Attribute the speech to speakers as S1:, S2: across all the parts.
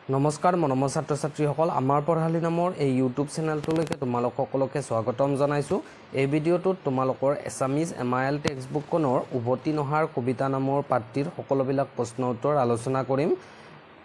S1: নমস্কাৰ মৰমৰ ছাত্ৰ ছাত্ৰীসকল আমাৰ পঢ়ালি নামৰ এই ইউটিউব চেনেলটোলৈকে তোমালোক সকলোকে স্বাগতম জনাইছোঁ। এই ভিডিঅ'টোত তোমালোকৰ এছামিজ MIL টেক্সটবুকখনৰ উভতি নহাৰ কবিতা নামৰ পাঠটিৰ সকলোবিলাক প্ৰশ্ন উত্তৰ আলোচনা কৰিম।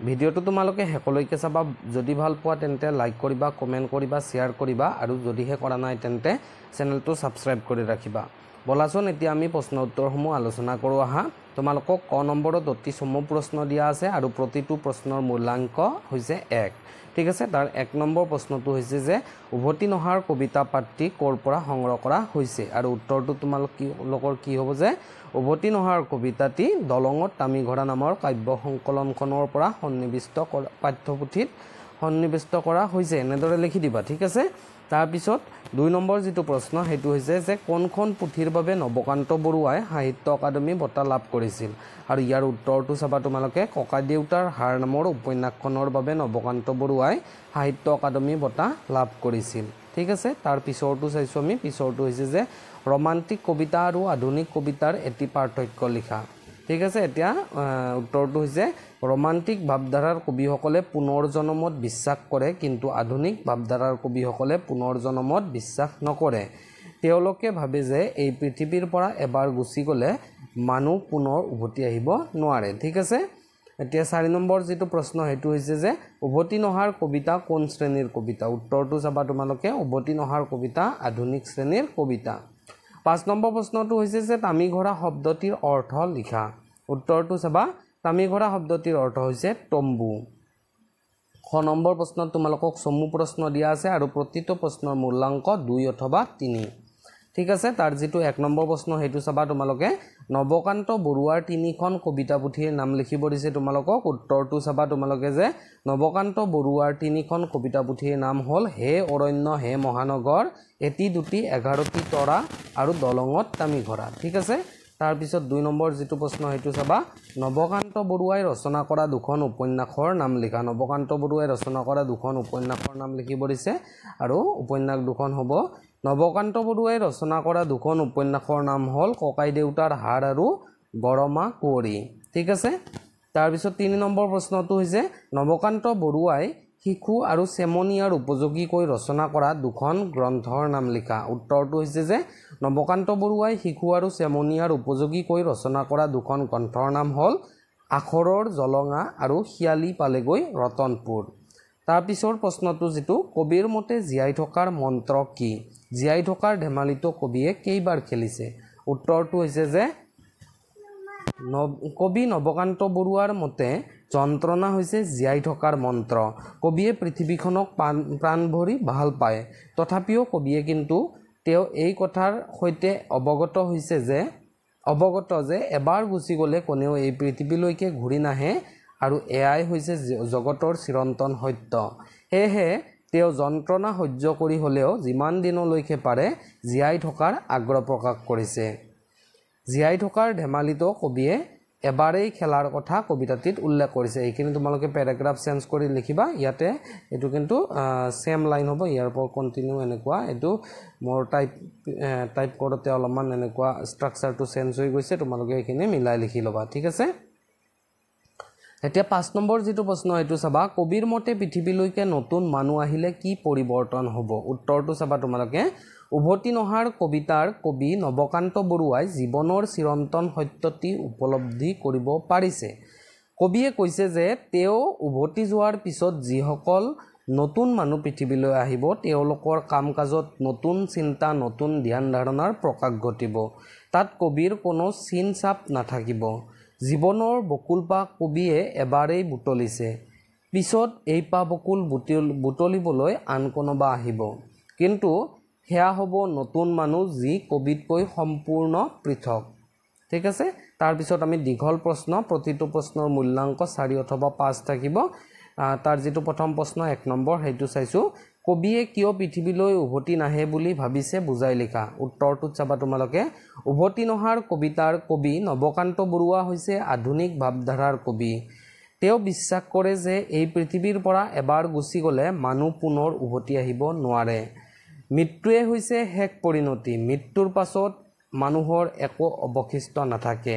S1: ভিডিঅ'টো তোমালোকে শেষলৈকে চাবা। যদি ভাল পোৱা তেন্তে লাইক কৰিবা, কমেণ্ট কৰিবা, শ্বেয়াৰ কৰিবা আৰু যদিহে কৰা নাই তেন্তে চেনেলটো ছাবস্ক্ৰাইব কৰি ৰাখিবা। বলাচোন এতিয়া আমি প্ৰশ্ন উত্তৰসমূহ আলোচনা কৰোঁ আহা। তোমালোকক ক নম্বৰত অতি চমু প্ৰশ্ন দিয়া আছে আৰু প্ৰতিটো প্ৰশ্নৰ মূল্যাংক হৈছে 1। ঠিক আছে, তাৰ 1 নম্বৰ প্ৰশ্নটো হৈছে যে উভতি নহাৰ কবিতা পাঠটি ক'ৰ পৰা সংগ্ৰহ কৰা হৈছে আৰু উত্তৰটো তোমালোকৰ কি হ'ব যে উভতি নহাৰ কবিতাটি দলঙত তামিঘৰা নামৰ কাব্য সংকলনখনৰ পৰা পাঠ্যপুথিত সন্নিৱিষ্ট কৰা হৈছে, এনেদৰে লিখি দিবা। ঠিক আছে, তাৰপিছত 2 নম্বৰ যিটো প্ৰশ্ন সেইটো হৈছে যে কোনখন পুথিৰ বাবে নৱকান্ত বৰুৱাই সাহিত্য অকাডেমী বঁটা লাভ কৰিছিল আৰু ইয়াৰ উত্তৰটো চাবা তোমালোকে। ককাদেউতাৰ হাড় নামৰ উপন্যাসখনৰ বাবে নৱকান্ত বৰুৱাই সাহিত্য অকাডেমী বঁটা লাভ কৰিছিল। ঠিক আছে, তাৰ পিছৰটো চাইছোঁ আমি। পিছৰটো হৈছে যে ৰোমান্টিক কবিতা আৰু আধুনিক কবিতাৰ এটি পাৰ্থক্য লিখা। ঠিক আছে, এতিয়া উত্তৰটো হৈছে ৰোমান্টিক ভাৱধাৰাৰ কবিসকলে পুনৰ জন্মত বিশ্বাস কৰে কিন্তু আধুনিক ভাৱধাৰাৰ কবিসকলে পুনৰ জন্মত বিশ্বাস নকৰে। তেওঁলোকে ভাবে যে এই পৃথিৱীৰ পৰা এবাৰ গুচি গ'লে মানুহ পুনৰ উভতি আহিব নোৱাৰে। ঠিক আছে, এতিয়া 4 নম্বৰ যিটো প্ৰশ্ন সেইটো হৈছে যে উভতি নহাৰ কবিতা কোন শ্ৰেণীৰ কবিতা। উত্তৰটো চাবা তোমালোকে, উভতি নহাৰ কবিতা আধুনিক শ্ৰেণীৰ কবিতা। 5 নম্বৰ প্ৰশ্নটো হৈছে যে তামিঘৰা শব্দটিৰ অৰ্থ লিখা। উত্তৰটো চাবা, তামিঘৰা শব্দটিৰ অৰ্থ হৈছে তম্বু। 6 নম্বৰ প্ৰশ্নত তোমালোকক চমু প্ৰশ্ন দিয়া আছে আৰু প্ৰতিটো প্ৰশ্নৰ মূল্যাংক 2 অথবা 3। ঠিক আছে, তাৰ যিটো 1 নম্বৰ প্ৰশ্ন সেইটো চাবা তোমালোকে। নৱকান্ত বৰুৱাৰ 3খন কবিতা পুথিৰ নাম লিখিব দিছে তোমালোকক। উত্তৰটো চাবা তোমালোকে যে নৱকান্ত বৰুৱাৰ 3খন কবিতা পুথিৰ নাম হ'ল হে অৰণ্য হে মহানগৰ, এটি দুটি 11টি তৰা আৰু দলঙত তামিঘৰা। ঠিক আছে, তাৰপিছত 2 নম্বৰ যিটো প্ৰশ্ন সেইটো চাবা। নৱকান্ত বৰুৱাই ৰচনা কৰা 2খন উপন্যাসৰ নাম লিখা। নৱকান্ত বৰুৱাই ৰচনা কৰা 2খন উপন্যাসৰ নাম লিখিব দিছে আৰু উপন্যাস 2খন হ'ব। নৱকান্ত বৰুৱাই ৰচনা কৰা 2খন উপন্যাসৰ নাম হ'ল ককাইদেউতাৰ হাড় আৰু গৰমা কুঁৱৰী। ঠিক আছে, তাৰপিছত 3 নম্বৰ প্ৰশ্নটো হৈছে নৱকান্ত বৰুৱাই শিশু আৰু চেমনীয়াৰ উপযোগীকৈ ৰচনা কৰা 2খন গ্ৰন্থৰ নাম লিখা। উত্তৰটো হৈছে যে নৱকান্ত বৰুৱাই শিশু আৰু চেমনীয়াৰ উপযোগীকৈ ৰচনা কৰা 2খন গ্ৰন্থৰ নাম হ'ল আখৰৰ জলঙা আৰু শিয়ালি পালেগৈ ৰতনপুৰ। তাৰপিছৰ প্ৰশ্নটো যিটো কবিৰ মতে জীয়াই থকাৰ মন্ত্ৰ কি। জীয়াই থকাৰ ধেমালিটো কবিয়ে কেইবাৰ খেলিছে। উত্তৰটো হৈছে যে কবি নৱকান্ত বৰুৱাৰ মতে যন্ত্ৰণা হৈছে জীয়াই থকাৰ মন্ত্ৰ। কবিয়ে পৃথিৱীখনক প্ৰাণ ভৰি ভাল পায়, তথাপিও কবিয়ে কিন্তু তেওঁ এই কথাৰ সৈতে অৱগত যে এবাৰ গুচি গ'লে কোনেও এই পৃথিৱীলৈকে ঘূৰি নাহে আৰু এয়াই হৈছে জগতৰ চিৰন্তন সত্য। সেয়েহে তেওঁ যন্ত্ৰণা সহ্য কৰি হ'লেও যিমান দিনলৈকে পাৰে জীয়াই থকাৰ আগ্ৰহ প্ৰকাশ কৰিছে। জীয়াই থকাৰ ধেমালিটো কবিয়ে এবাৰেই খেলাৰ কথা কবিতাটিত উল্লেখ কৰিছে। এইখিনি তোমালোকে পেৰাগ্ৰাফ চেঞ্জ কৰি লিখিবা। ইয়াতে এইটো কিন্তু ছেম লাইন হ'ব, ইয়াৰ পৰা কণ্টিনিউ এনেকুৱা। এইটো মোৰ টাইপ কৰোঁতে অলপমান এনেকুৱা ষ্ট্ৰাকচাৰটো চেঞ্জ হৈ গৈছে, তোমালোকে এইখিনি মিলাই লিখি ল'বা। ঠিক আছে, এতিয়া 5 নম্বৰ যিটো প্ৰশ্ন সেইটো চাবা। কবিৰ মতে পৃথিৱীলৈকে নতুন মানুহ আহিলে কি পৰিৱৰ্তন হ'ব। উত্তৰটো চাবা তোমালোকে। উভতি নহাৰ কবিতাৰ কবি নৱকান্ত বৰুৱাই জীৱনৰ চিৰন্তন সত্যটি উপলব্ধি কৰিব পাৰিছে। কবিয়ে কৈছে যে তেওঁ উভতি যোৱাৰ পিছত যিসকল নতুন মানুহ পৃথিৱীলৈ আহিব তেওঁলোকৰ কাম কাজত নতুন চিন্তা নতুন ধ্যান ধাৰণাৰ প্ৰকাশ ঘটিব। তাত কবিৰ কোনো চিন চাপ নাথাকিব। জীৱনৰ বকুল পাহ কবিয়ে এবাৰেই বুটলিছে, পিছত এই পাহ বকুল বুটলিবলৈ আন কোনোবা আহিব, কিন্তু সেয়া হ'ব নতুন মানুহ যি কবিতকৈ সম্পূৰ্ণ পৃথক। ঠিক আছে, তাৰপিছত আমি দীঘল প্ৰশ্ন, প্ৰতিটো প্ৰশ্নৰ মূল্যাংক 4 অথবা 5 থাকিব। তাৰ যিটো প্ৰথম প্ৰশ্ন 1 নম্বৰ সেইটো চাইছোঁ। কবিয়ে কিয় পৃথিৱীলৈ উভতি নাহে বুলি ভাবিছে বুজাই লিখা। উত্তৰটোত চাবা তোমালোকে। উভতি নহাৰ কবিতাৰ কবি নৱকান্ত বৰুৱা হৈছে আধুনিক ভাৱধাৰাৰ কবি। তেওঁ বিশ্বাস কৰে যে এই পৃথিৱীৰ পৰা এবাৰ গুচি গ'লে মানুহ পুনৰ উভতি আহিব নোৱাৰে। মৃত্যুৱে হৈছে শেষ পৰিণতি, মৃত্যুৰ পাছত মানুহৰ একো অৱশিষ্ট নাথাকে।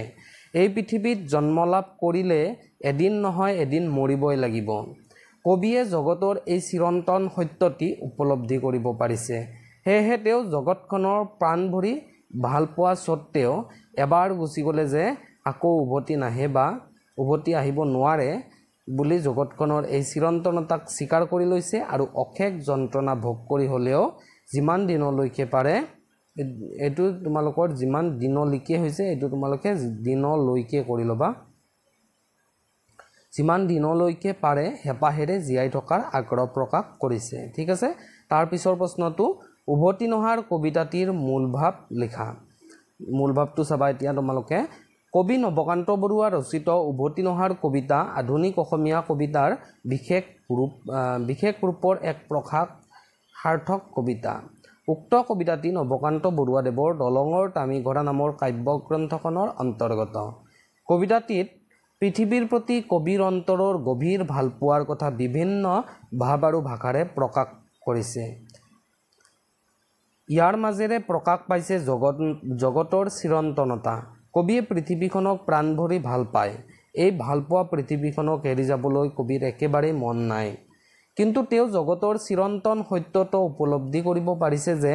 S1: এই পৃথিৱীত জন্ম লাভ কৰিলে এদিন নহয় এদিন মৰিবই লাগিব। কবিয়ে জগতৰ এই চিৰন্তন সত্যটি উপলব্ধি কৰিব পাৰিছে। সেয়েহে তেওঁ জগতখনৰ প্ৰাণ ভৰি ভাল পোৱা স্বত্তেও এবাৰ গুচি গ'লে যে আকৌ উভতি নাহে বা উভতি আহিব নোৱাৰে বুলি জগতখনৰ এই চিৰন্তনতাক স্বীকাৰ কৰি লৈছে আৰু অশেষ যন্ত্ৰণা ভোগ কৰি হ'লেও যিমান দিনলৈকে পাৰে, এইটো তোমালোকৰ যিমান দিনলৈকে হৈছে এইটো তোমালোকে দিনলৈকে কৰি ল'বা, যিমান দিনলৈকে পাৰে হেঁপাহেৰে জীয়াই থকাৰ আগ্ৰহ প্ৰকাশ কৰিছে। ঠিক আছে, তাৰ পিছৰ প্ৰশ্নটো উভতি নহাৰ কবিতাটিৰ মূল ভাৱ লিখা। মূল ভাৱটো চাবা এতিয়া তোমালোকে। কবি নৱকান্ত বৰুৱা ৰচিত উভতি নহাৰ কবিতা আধুনিক অসমীয়া কবিতাৰ বিশেষ ৰূপৰ এক প্ৰকাশ সাৰ্থক কবিতা। উক্ত কবিতাটি নৱকান্ত বৰুৱাদেৱৰ দলঙৰ তামিঘৰা নামৰ কাব্যগ্ৰন্থখনৰ অন্তৰ্গত। কবিতাটিত পৃথিৱীৰ প্ৰতি কবিৰ অন্তৰৰ গভীৰ ভালপোৱাৰ কথা বিভিন্ন ভাৱ আৰু ভাষাৰে প্ৰকাশ কৰিছে। ইয়াৰ মাজেৰে প্ৰকাশ পাইছে জগতৰ চিৰন্তনতা। কবিয়ে পৃথিৱীখনক প্ৰাণ ভৰি ভাল পায়। এই ভালপোৱা পৃথিৱীখনক এৰি যাবলৈ কবিৰ একেবাৰেই মন নাই। কিন্তু তেওঁ জগতৰ চিৰন্তন সত্যটো উপলব্ধি কৰিব পাৰিছে যে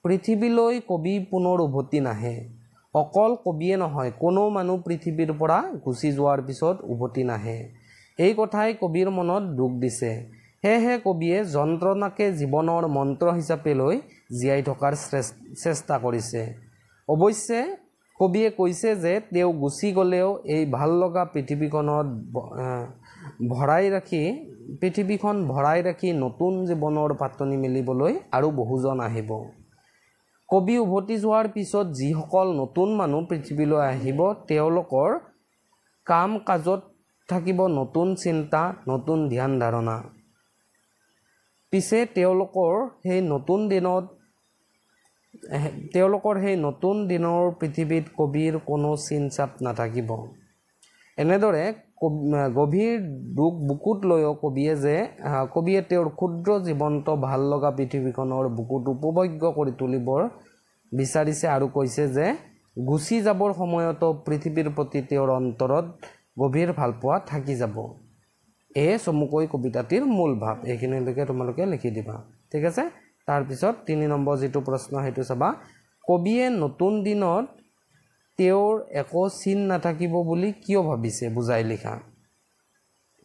S1: পৃথিৱীলৈ কবি পুনৰ উভতি নাহে। অকল কবিয়ে নহয়, কোনো মানুহ পৃথিৱীৰ পৰা গুচি যোৱাৰ পিছত উভতি নাহে। এই কথাই কবিৰ মনত দুখ দিছে। সেয়েহে কবিয়ে যন্ত্ৰণাকে জীৱনৰ মন্ত্ৰ হিচাপে লৈ জীয়াই থকাৰ চেষ্টা কৰিছে। অৱশ্যে কবিয়ে কৈছে যে তেওঁ গুচি গ'লেও এই ভাল লগা পৃথিৱীখন ভৰাই ৰাখি নতুন জীৱনৰ পাতনি মেলিবলৈ আৰু বহুজন আহিব। কবি উভতি যোৱাৰ পিছত যিসকল নতুন মানুহ পৃথিৱীলৈ আহিব তেওঁলোকৰ কাম কাজত থাকিব নতুন চিন্তা, নতুন ধ্যান ধাৰণা। পিছে তেওঁলোকৰ সেই নতুন দিনৰ পৃথিৱীত কবিৰ কোনো চিন-চাপ নাথাকিব। এনেদৰে গভীৰ দুখ বুকুত লৈও কবিয়ে তেওঁৰ ক্ষুদ্ৰ জীৱন্ত ভাল লগা পৃথিৱীখনৰ বুকুত উপভোগ্য কৰি তুলিব বিচাৰিছে আৰু কৈছে যে গুচি যাবৰ সময়তো পৃথিৱীৰ প্ৰতি তেওঁৰ অন্তৰত গভীৰ ভালপোৱা থাকি যাব। এয়ে চমুকৈ কবিতাটিৰ মূল ভাৱ। এইখিনিলৈকে তোমালোকে লিখি দিবা। ঠিক আছে, তাৰপিছত 3 নম্বৰ যিটো প্ৰশ্ন সেইটো চাবা। কবিয়ে নতুন দিনত তেওঁৰ একো চিন নাথাকিব বুলি কিয় ভাবিছে বুজাই লিখা।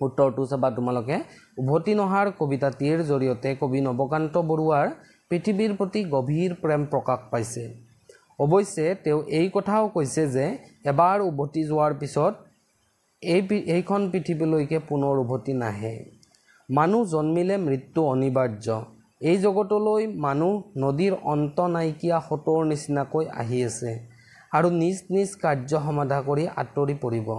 S1: উত্তৰটো চাবা তোমালোকে। উভতি নহাৰ কবিতাটিৰ জৰিয়তে কবি নৱকান্ত বৰুৱাৰ পৃথিৱীৰ প্ৰতি গভীৰ প্ৰেম প্ৰকাশ পাইছে। অৱশ্যে তেওঁ এই কথাও কৈছে যে এবাৰ উভতি যোৱাৰ পিছত এইখন পৃথিৱীলৈকে পুনৰ উভতি নাহে। মানুহ জন্মিলে মৃত্যু অনিবাৰ্য। এই জগতলৈ মানুহ নদীৰ অন্ত নাইকিয়া সোঁতৰ নিচিনাকৈ আহি আছে আৰু নিজ নিজ কাৰ্য সমাধা কৰি আঁতৰি পৰিব।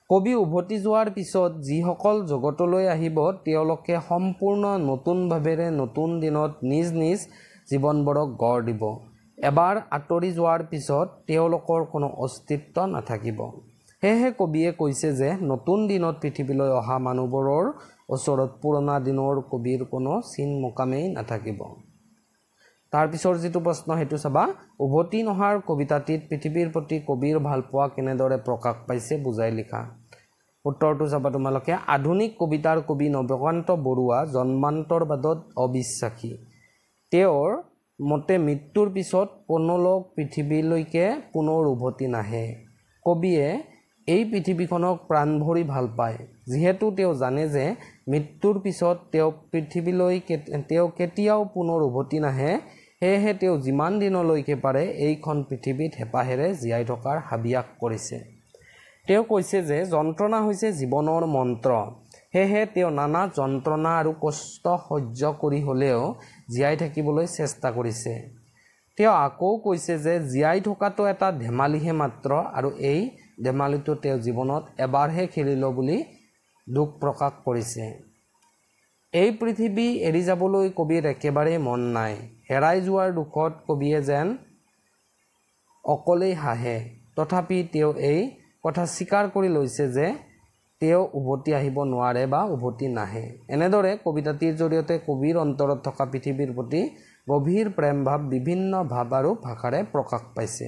S1: কবি উভতি যোৱাৰ পিছত যিসকল জগতলৈ আহিব তেওঁলোকে সম্পূৰ্ণ নতুন ভাৱেৰে নতুন দিনত নিজ নিজ জীৱনবোৰক গঢ় দিব। এবাৰ আঁতৰি যোৱাৰ পিছত তেওঁলোকৰ কোনো অস্তিত্ব নাথাকিব। সেয়েহে কবিয়ে কৈছে যে নতুন দিনত পৃথিৱীলৈ অহা মানুহবোৰৰ ওচৰত পুৰণা দিনৰ কবিৰ কোনো চিন মোকামেই নাথাকিব। তাৰপিছৰ যিটো প্ৰশ্ন সেইটো চাবা। উভতি নহাৰ কবিতাটিত পৃথিৱীৰ প্ৰতি কবিৰ ভালপোৱা কেনেদৰে প্ৰকাশ পাইছে বুজাই লিখা। উত্তৰটো চাবা তোমালোকে। আধুনিক কবিতাৰ কবি নৱকান্ত বৰুৱা জন্মান্তৰবাদত অবিশ্বাসী। তেওঁৰ মতে মৃত্যুৰ পিছত কোনো লোক পৃথিৱীলৈকে পুনৰ উভতি নাহে। কবিয়ে এই পৃথিৱীখনক প্ৰাণ ভৰি ভাল পায়। যিহেতু তেওঁ জানে যে মৃত্যুৰ পিছত তেওঁ কেতিয়াও পুনৰ উভতি নাহে, সেয়েহে তেওঁ যিমান দিনলৈকে পাৰে এইখন পৃথিৱীত হেঁপাহেৰে জীয়াই থকাৰ হাবিয়াস কৰিছে। তেওঁ কৈছে যে যন্ত্ৰণা হৈছে জীৱনৰ মন্ত্ৰ। সেয়েহে তেওঁ নানা যন্ত্ৰণা আৰু কষ্ট সহ্য কৰি হ'লেও জীয়াই থাকিবলৈ চেষ্টা কৰিছে। তেওঁ আকৌ কৈছে যে জীয়াই থকাটো এটা ধেমালিহে মাত্ৰ আৰু এই ধেমালিটো তেওঁ জীৱনত এবাৰহে খেলিল বুলি দুখ প্ৰকাশ কৰিছে। এই পৃথিৱী এৰি যাবলৈ কবিৰ একেবাৰেই মন নাই। হেৰাই যোৱাৰ দুখত কবিয়ে যেন অকলেই হাঁহে। তথাপি তেওঁ এই কথা স্বীকাৰ কৰি লৈছে যে তেওঁ উভতি আহিব নোৱাৰে বা উভতি নাহে। এনেদৰে কবিতাটিৰ জৰিয়তে কবিৰ অন্তৰত থকা পৃথিৱীৰ প্ৰতি গভীৰ প্ৰেম ভাৱ বিভিন্ন ভাৱ আৰু ভাষাৰে প্ৰকাশ পাইছে।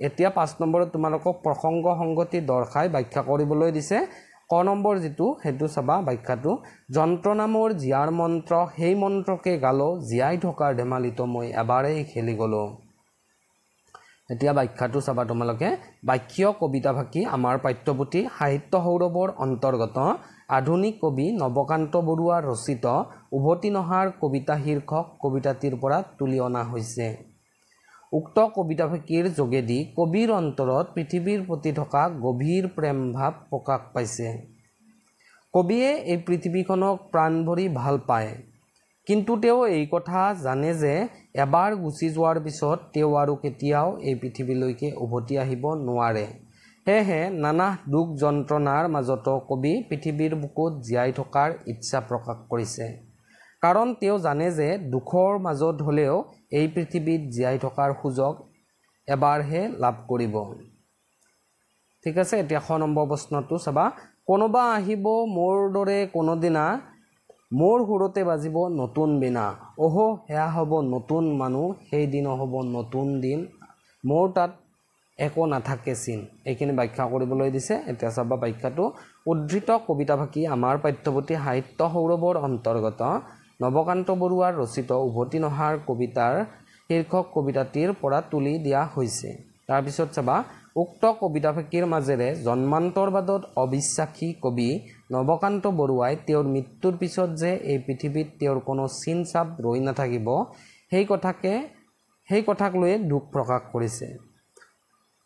S1: এতিয়া 5 নম্বৰত তোমালোকক প্ৰসংগ সংগতি দৰ্শাই ব্যাখ্যা কৰিবলৈ দিছে ক নম্বৰ যেটো হেতু চাবা ব্যাখ্যাটো যন্ত্ৰ নামৰ জিয়াৰ মন্ত্ৰ সেই মন্ত্ৰকে গালো জিয়াই থকাৰ ধেমালিতো মই এবাৰেই খেলি গলো এতিয়া ব্যাখ্যাটো চাবা তোমালোকে বাক্য কবিতা ভাকি আমাৰ পাঠ্যপুথি সাহিত্য সৌৰভৰ অন্তৰ্গত আধুনিক কবি নৱকান্ত বৰুৱা ৰচিত উভতি নহাৰ কবিতা শীৰ্ষক কবিতাটিৰ পৰা তুলি অনা হৈছে উক্ত কবিতা ভাকিৰ যোগেদি কবিৰ অন্তৰত পৃথিৱীৰ প্ৰতি থকা গভীৰ প্ৰেম ভাৱ প্ৰকাশ পাইছে কবিয়ে এই পৃথিৱীখনক প্ৰাণ ভৰি ভাল পায় কিন্তু তেওঁ এই কথা জানে যে এবাৰ গুচি যোৱাৰ পিছত তেওঁ আৰু কেতিয়াও এই পৃথিৱীলৈকে উভতি আহিব নোৱাৰে হেহে নানা দুখ যন্ত্ৰণাৰ মাজতো কবি পৃথিৱীৰ বুকুত জীয়াই থকাৰ ইচ্ছা প্ৰকাশ কৰিছে কাৰণ তেওঁ জানে যে দুখৰ মাজত হলেও এই পৃথিৱীত জীয়াই থকাৰ সুযোগ এবাৰহে লাভ কৰিব ঠিক আছে এতিয়া খ নম্বৰ প্ৰশ্নটো চাবা কোনোবা আহিব মোৰ দৰে কোনোদিনা মোৰ হুৰতে বাজিব নতুন বিনা ওহো হেয়া হ'ব নতুন মানুহ সেই দিন হ'ব নতুন দিন মোৰ তাত একো নাথাকে চিন এইখিনি ব্যাখ্যা কৰিবলৈ দিছে এতিয়া চাবা ব্যাখ্যাটো উদ্ধৃত কবিতা ভাকি আমাৰ পাঠ্যপুথি সাহিত্য সৌৰভৰ অন্তৰ্গত নৱকান্ত বৰুৱাৰ ৰচিত উভতি নহাৰ কবিতাৰ শীৰ্ষক কবিতাটিৰ পৰা তুলি দিয়া হৈছে তাৰ পিছত চাবা উক্ত কবিতা ভাকিৰ মাজেৰে জন্মান্তৰবাদত অবিশ্বাসী কবি নৱকান্ত বৰুৱাই তেওঁৰ মৃত্যুৰ পিছত যে এই পৃথিৱীত তেওঁৰ কোনো চিন চাপ ৰৈ নাথাকিব সেই কথাক লৈ দুখ প্ৰকাশ কৰিছে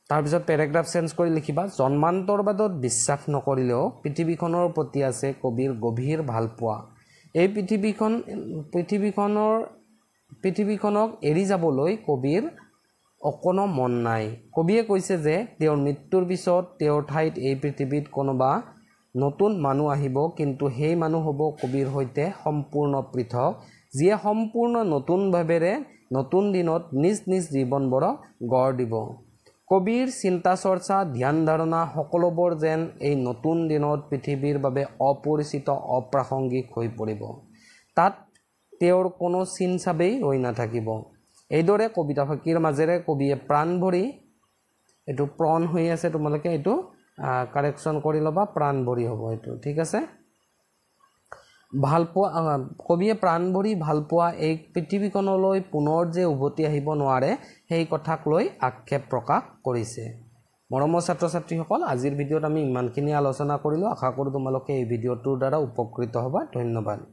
S1: তাৰ পিছত পেৰাগ্ৰাফ চেঞ্জ কৰি লিখিবা জন্মান্তৰবাদত বিশ্বাস নকৰিলেও পৃথিৱীখনৰ প্ৰতি আছে কবিৰ গভীৰ ভালপোৱা এই পৃথিৱীখনক এৰি যাবলৈ কবিৰ অকনো মন নাই কবিয়ে কৈছে যে তেওঁৰ মৃত্যুৰ পিছত তেওঁৰ ঠাইত এই পৃথিৱীত কোনোবা নতুন মানুহ আহিব কিন্তু সেই মানুহ হ'ব কবিৰ সৈতে সম্পূৰ্ণ পৃথক যিয়ে সম্পূৰ্ণ নতুন ভাৱেৰে নতুন দিনত নিজ নিজ জীৱনবোৰ গঢ় দিব কবিৰ চিন্তা চৰ্চা ধ্যান ধাৰণা সকলোবোৰ যেন এই নতুন দিনত পৃথিৱীৰ বাবে অপৰিচিত অপ্ৰাসংগিক হৈ পৰিব তাত তেওঁৰ কোনো চিন চাবেই ৰৈ নাথাকিব এইদৰে কবিতা ভাকিৰ মাজেৰে কবিয়ে প্ৰাণ ভৰি এটো প্ৰণ হৈ আছে তোমালোকে এটো কাৰেকচন কৰি লবা প্ৰাণ ভৰি হ'ব এটো ঠিক আছে ভালপোৱা কবিয়ে প্ৰাণ ভৰি ভালপোৱা এই পৃথিৱীখনলৈ পুনৰ যে উভতি আহিব নোৱাৰে সেই কথাক লৈ আক্ষেপ প্ৰকাশ কৰিছে মৰমৰ ছাত্ৰ ছাত্ৰীসকল আজিৰ ভিডিঅ'ত আমি ইমানখিনি আলোচনা কৰিলো আশা কৰোঁ তোমালোকে এই ভিডিঅ'টোৰ দ্বাৰা উপকৃত হ'বা ধন্যবাদ